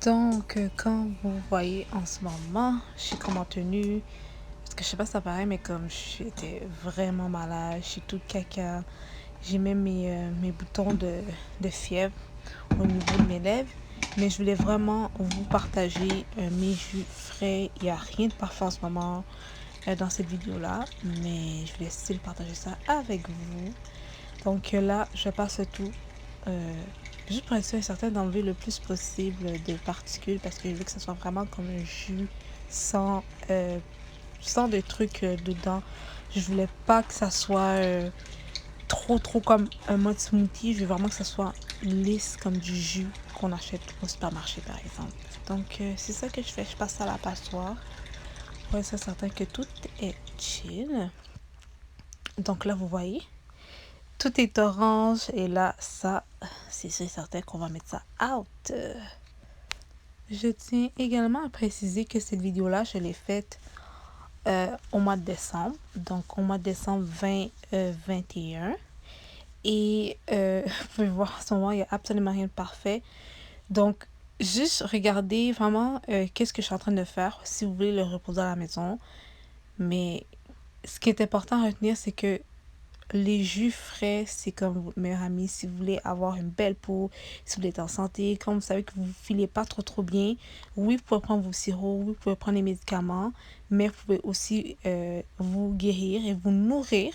Donc, comme vous voyez en ce moment, je suis comme en tenue, parce que je sais pas si ça paraît, mais comme j'étais vraiment malade, je suis toute caca, j'ai même mes boutons de fièvre au niveau de mes lèvres, mais je voulais vraiment vous partager mes jus frais. Il n'y a rien de parfait en ce moment dans cette vidéo-là, mais je voulais still partager ça avec vous. Donc là, je passe tout. Juste pour être sûr et certain d'enlever le plus possible de particules parce que je veux que ça soit vraiment comme un jus sans, sans des trucs dedans. Je voulais pas que ça soit trop comme un mode smoothie. Je veux vraiment que ça soit lisse comme du jus qu'on achète au supermarché par exemple. Donc c'est ça que je fais. Je passe ça à la passoire pour être certain que tout est chill. Donc là, vous voyez. Tout est orange et là, ça, c'est sûr et certain qu'on va mettre ça out. Je tiens également à préciser que cette vidéo-là, je l'ai faite au mois de décembre. Donc, au mois de décembre 2021. Et vous pouvez voir en ce moment, il n'y a absolument rien de parfait. Donc, juste regardez vraiment qu'est-ce que je suis en train de faire si vous voulez le reposer à la maison. Mais ce qui est important à retenir, c'est que les jus frais, c'est comme votre meilleur ami. Si vous voulez avoir une belle peau, si vous êtes en santé, quand vous savez que vous ne filez pas trop bien, oui, vous pouvez prendre vos sirops, oui, vous pouvez prendre les médicaments, mais vous pouvez aussi vous guérir et vous nourrir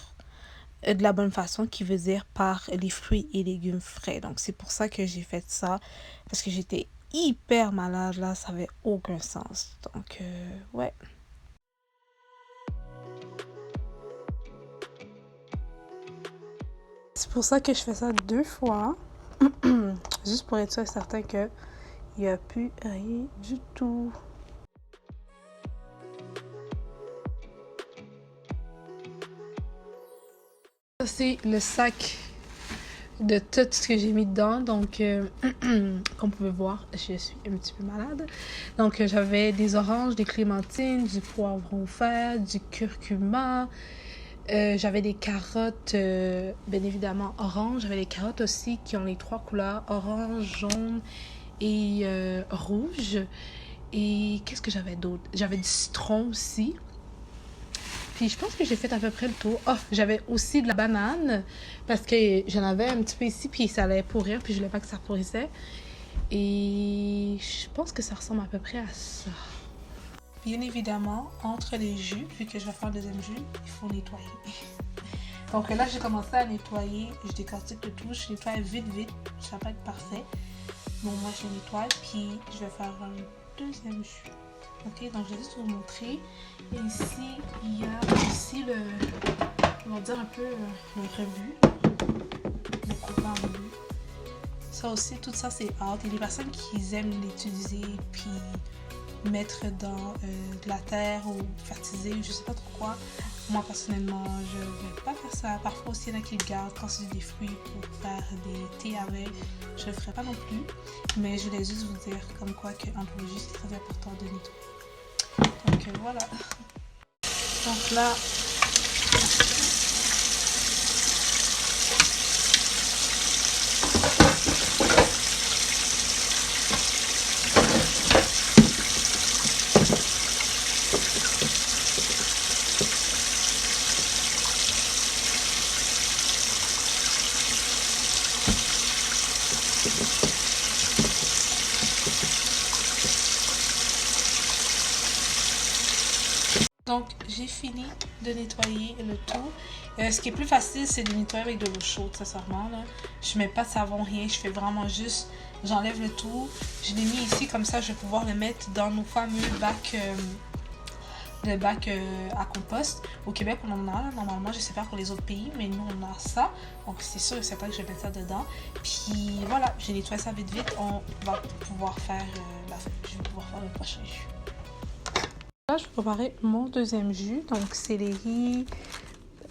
de la bonne façon, qui veut dire par les fruits et légumes frais. Donc, c'est pour ça que j'ai fait ça, parce que j'étais hyper malade, là, ça n'avait aucun sens. Donc, ouais. C'est pour ça que je fais ça 2 fois. Juste pour être sûr et certain qu'il n'y a plus rien du tout. Ça, c'est le sac de tout ce que j'ai mis dedans. Donc, comme vous pouvez voir, je suis un petit peu malade. Donc, j'avais des oranges, des clémentines, du poivron vert, du curcuma. J'avais des carottes, bien évidemment orange. J'avais des carottes aussi qui ont les 3 couleurs, orange, jaune et rouge. Et qu'est-ce que j'avais d'autre? J'avais du citron aussi. Puis je pense que j'ai fait à peu près le tour. Oh, j'avais aussi de la banane parce que j'en avais un petit peu ici puis ça allait pourrir puis je voulais pas que ça pourrissait. Et je pense que ça ressemble à peu près à ça. Bien évidemment, entre les jus, vu que je vais faire le deuxième jus, il faut nettoyer. Donc là, j'ai commencé à nettoyer. Je décortique le tout. Je nettoie vite. Ça va pas être parfait. Bon, moi, je nettoie. Puis, je vais faire un deuxième jus. Ok, donc je vais juste vous montrer. Et ici, il y a aussi le, on va dire un peu le rebut. Le coupant en rebut. Ça aussi, tout ça, c'est hâte. Il y a des personnes qui aiment l'utiliser. Puis mettre dans de la terre ou fertiliser, je sais pas trop quoi. Moi personnellement, je vais pas faire ça. Parfois aussi, il y en a qui le gardent quand c'est des fruits pour faire des thés avec. Je le ferai pas non plus. Mais je voulais juste vous dire comme quoi qu'en le jus, c'est très important de nettoyer. Donc voilà. Donc là, donc j'ai fini de nettoyer le tout. Ce qui est plus facile, c'est de nettoyer avec de l'eau chaude, sincèrement. Là. Je mets pas de savon, rien. Je fais vraiment juste, j'enlève le tout. Je l'ai mis ici, comme ça, je vais pouvoir le mettre dans nos fameux bacs, à compost. Au Québec, on en a. Normalement, je sais pas pour les autres pays, mais nous, on a ça. Donc, c'est sûr et certain que je vais mettre ça dedans. Puis, voilà, j'ai nettoyé ça vite. On va pouvoir faire je vais pouvoir faire le prochain jus. Là, je vais préparer mon deuxième jus. Donc, céleri.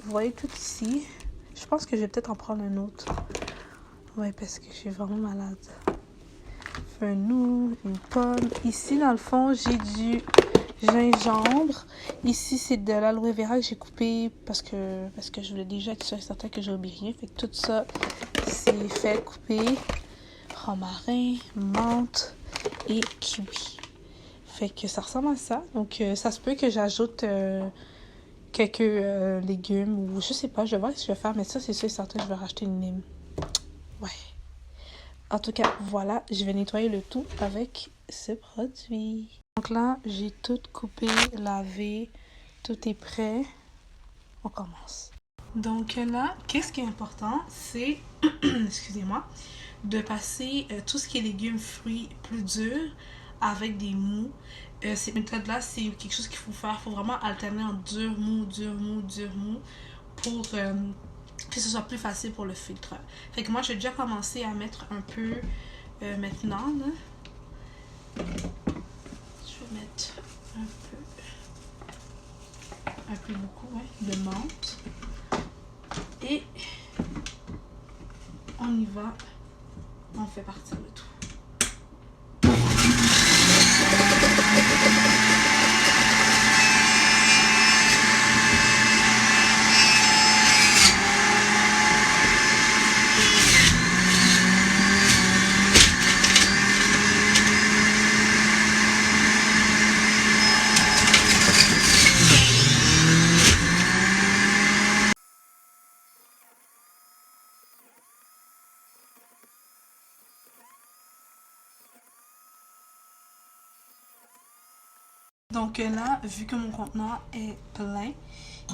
Vous voyez tout ici. Je pense que je vais peut-être en prendre un autre. Ouais, parce que je suis vraiment malade. Fenouil, une pomme. Ici, dans le fond, j'ai du gingembre. Ici, c'est de l'aloe vera que j'ai coupé parce que je voulais déjà être sûre et certain que j'oublie rien. Fait que tout ça, c'est fait couper. Romarin, menthe. et kiwi. Fait que ça ressemble à ça. Donc, ça se peut que j'ajoute quelques légumes ou je sais pas. Je vais voir ce que je vais faire. Mais ça, c'est sûr et certain, je vais racheter une lime. Ouais. En tout cas, voilà. Je vais nettoyer le tout avec ce produit. Donc là, j'ai tout coupé, lavé. Tout est prêt. On commence. Donc là, qu'est-ce qui est important, c'est, excusez-moi, de passer tout ce qui est légumes, fruits plus durs avec des mous. Cette méthode-là, c'est quelque chose qu'il faut faire. Il faut vraiment alterner en dur, mou, dur, mou, dur, mou pour que ce soit plus facile pour le filtre. Fait que moi, j'ai déjà commencé à mettre un peu maintenant. Là. Je vais mettre un peu beaucoup, ouais, de menthe. Et on y va, on fait partir le tout. Donc là, vu que mon contenant est plein,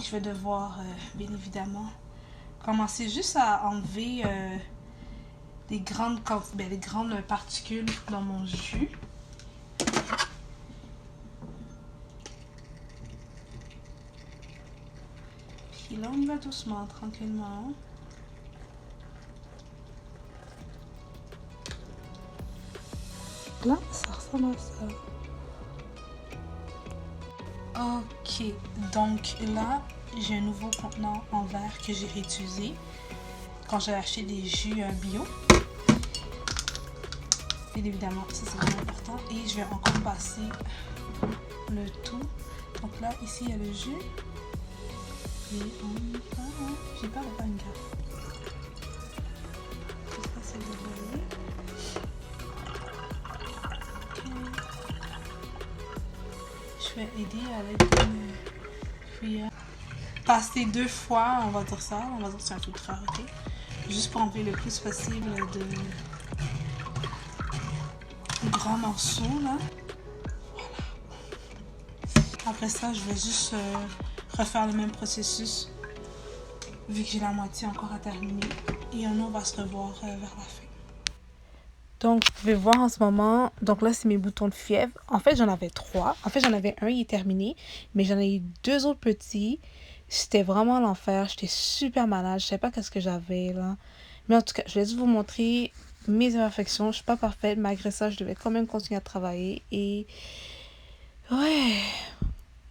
je vais devoir, bien évidemment, commencer juste à enlever les grandes particules dans mon jus. Puis là, on y va doucement, tranquillement. Là, ça ressemble à ça. Ok, donc là, j'ai un nouveau contenant en verre que j'ai réutilisé quand j'ai acheté des jus bio. Bien évidemment, ça c'est vraiment important. Et je vais encore passer le tout. Donc là, ici, il y a le jus. Et on y va. J'ai pas de banger. C'est facile de voler. Je vais aider avec une cuillère. Passer 2 fois, on va dire ça. On va dire que c'est un filtreur, ok? Juste pour enlever le plus possible de grands morceaux, là. Voilà. Après ça, je vais juste refaire le même processus vu que j'ai la moitié encore à terminer. Et on va se revoir vers la fin. Donc, vous pouvez voir en ce moment, donc là, c'est mes boutons de fièvre. En fait, j'en avais 3. En fait, j'en avais un, il est terminé. Mais j'en ai eu 2 autres petits. C'était vraiment l'enfer. J'étais super malade. Je savais pas qu'est-ce que j'avais, là. Mais en tout cas, je vais juste vous montrer mes imperfections. Je suis pas parfaite. Malgré ça, je devais quand même continuer à travailler. Et ouais,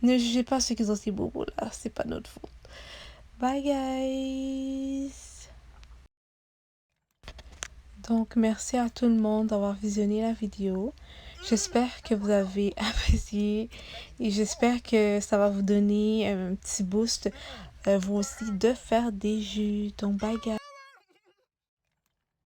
ne jugez pas ceux qui ont ces bobos, là. C'est pas notre faute. Bye, guys! Donc, merci à tout le monde d'avoir visionné la vidéo. J'espère que vous avez apprécié et j'espère que ça va vous donner un petit boost, vous aussi, de faire des jus. Donc, bye guys!